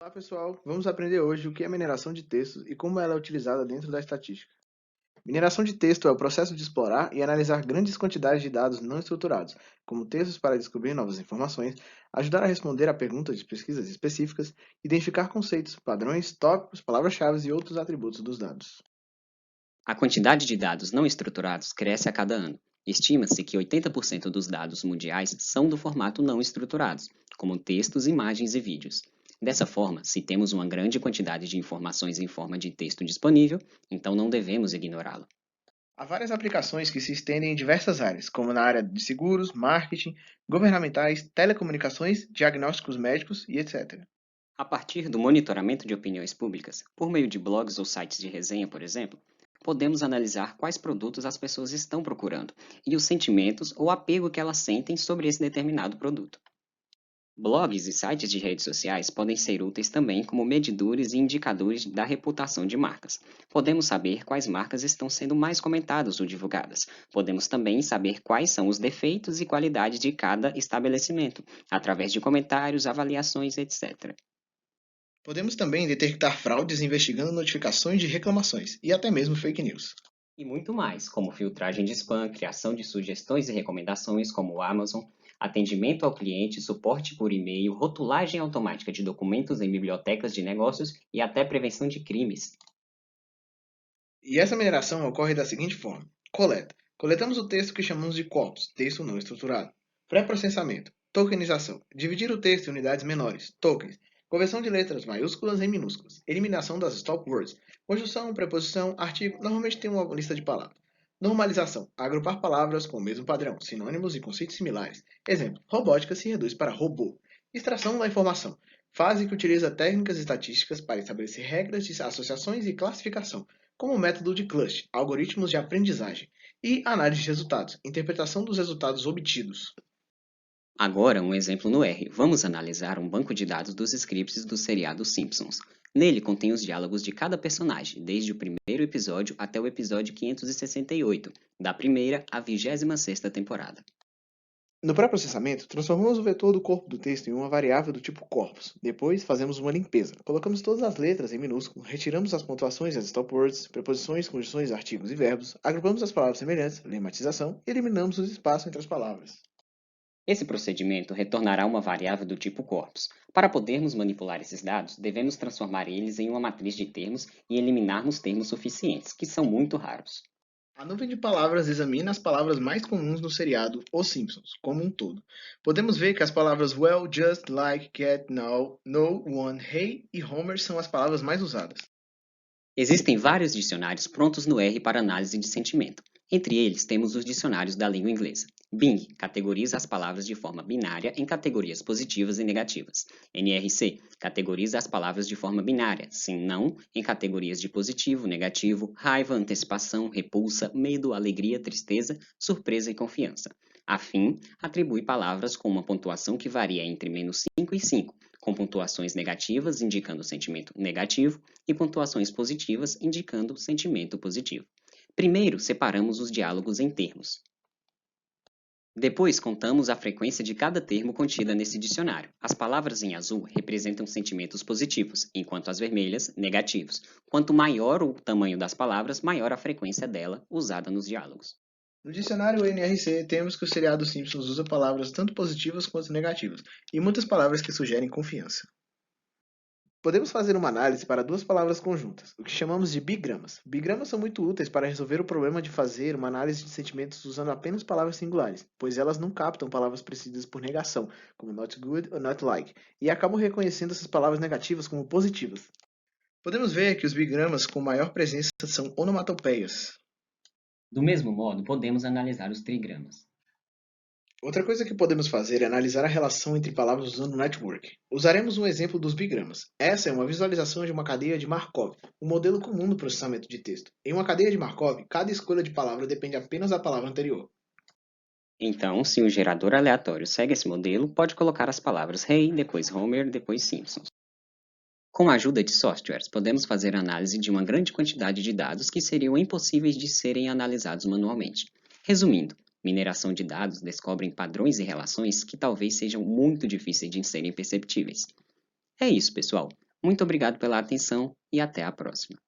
Olá pessoal, vamos aprender hoje o que é mineração de textos e como ela é utilizada dentro da estatística. Mineração de texto é o processo de explorar e analisar grandes quantidades de dados não estruturados, como textos para descobrir novas informações, ajudar a responder a perguntas de pesquisas específicas, identificar conceitos, padrões, tópicos, palavras-chave e outros atributos dos dados. A quantidade de dados não estruturados cresce a cada ano. Estima-se que 80% dos dados mundiais são do formato não estruturados, como textos, imagens e vídeos. Dessa forma, se temos uma grande quantidade de informações em forma de texto disponível, então não devemos ignorá-la. Há várias aplicações que se estendem em diversas áreas, como na área de seguros, marketing, governamentais, telecomunicações, diagnósticos médicos e etc. A partir do monitoramento de opiniões públicas, por meio de blogs ou sites de resenha, por exemplo, podemos analisar quais produtos as pessoas estão procurando e os sentimentos ou apego que elas sentem sobre esse determinado produto. Blogs e sites de redes sociais podem ser úteis também como medidores e indicadores da reputação de marcas. Podemos saber quais marcas estão sendo mais comentadas ou divulgadas. Podemos também saber quais são os defeitos e qualidades de cada estabelecimento, através de comentários, avaliações, etc. Podemos também detectar fraudes investigando notificações de reclamações e até mesmo fake news. E muito mais, como filtragem de spam, criação de sugestões e recomendações como o Amazon, atendimento ao cliente, suporte por e-mail, rotulagem automática de documentos em bibliotecas de negócios e até prevenção de crimes. E essa mineração ocorre da seguinte forma: coleta. Coletamos o texto que chamamos de corpus, texto não estruturado. Pré-processamento. Tokenização. Dividir o texto em unidades menores, tokens. Conversão de letras maiúsculas em minúsculas. Eliminação das stop words. Conjunção, preposição, artigo. Normalmente tem uma lista de palavras. Normalização. Agrupar palavras com o mesmo padrão, sinônimos e conceitos similares. Exemplo. Robótica se reduz para robô. Extração da informação. Fase que utiliza técnicas estatísticas para estabelecer regras de associações e classificação, como o método de clustering, algoritmos de aprendizagem, e análise de resultados, interpretação dos resultados obtidos. Agora, um exemplo no R. Vamos analisar um banco de dados dos scripts do seriado Simpsons. Nele contém os diálogos de cada personagem, desde o primeiro episódio até o episódio 568, da primeira à 26ª temporada. No pré-processamento, transformamos o vetor do corpo do texto em uma variável do tipo corpus. Depois, fazemos uma limpeza. Colocamos todas as letras em minúsculo, retiramos as pontuações e as stop words, preposições, conjunções, artigos e verbos, agrupamos as palavras semelhantes, lematização, e eliminamos os espaços entre as palavras. Esse procedimento retornará uma variável do tipo corpus. Para podermos manipular esses dados, devemos transformar eles em uma matriz de termos e eliminarmos termos suficientes, que são muito raros. A nuvem de palavras examina as palavras mais comuns no seriado Os Simpsons, como um todo. Podemos ver que as palavras well, just, like, get, now, no, one, hey e Homer são as palavras mais usadas. Existem vários dicionários prontos no R para análise de sentimento. Entre eles, temos os dicionários da língua inglesa. Bing categoriza as palavras de forma binária em categorias positivas e negativas. NRC categoriza as palavras de forma binária, sim, não, em categorias de positivo, negativo, raiva, antecipação, repulsa, medo, alegria, tristeza, surpresa e confiança. Afim atribui palavras com uma pontuação que varia entre -5 e 5, com pontuações negativas indicando sentimento negativo e pontuações positivas indicando sentimento positivo. Primeiro, separamos os diálogos em termos. Depois, contamos a frequência de cada termo contida nesse dicionário. As palavras em azul representam sentimentos positivos, enquanto as vermelhas, negativos. Quanto maior o tamanho das palavras, maior a frequência dela usada nos diálogos. No dicionário NRC, temos que o seriado Simpsons usa palavras tanto positivas quanto negativas, e muitas palavras que sugerem confiança. Podemos fazer uma análise para duas palavras conjuntas, o que chamamos de bigramas. Bigramas são muito úteis para resolver o problema de fazer uma análise de sentimentos usando apenas palavras singulares, pois elas não captam palavras precedidas por negação, como not good ou not like, e acabam reconhecendo essas palavras negativas como positivas. Podemos ver que os bigramas com maior presença são onomatopeias. Do mesmo modo, podemos analisar os trigramas. Outra coisa que podemos fazer é analisar a relação entre palavras usando o network. Usaremos um exemplo dos bigramas. Essa é uma visualização de uma cadeia de Markov, um modelo comum no processamento de texto. Em uma cadeia de Markov, cada escolha de palavra depende apenas da palavra anterior. Então, se um gerador aleatório segue esse modelo, pode colocar as palavras Hey, depois Homer, depois Simpsons. Com a ajuda de softwares, podemos fazer análise de uma grande quantidade de dados que seriam impossíveis de serem analisados manualmente. Resumindo, mineração de dados descobrem padrões e relações que talvez sejam muito difíceis de serem perceptíveis. É isso, pessoal. Muito obrigado pela atenção e até a próxima.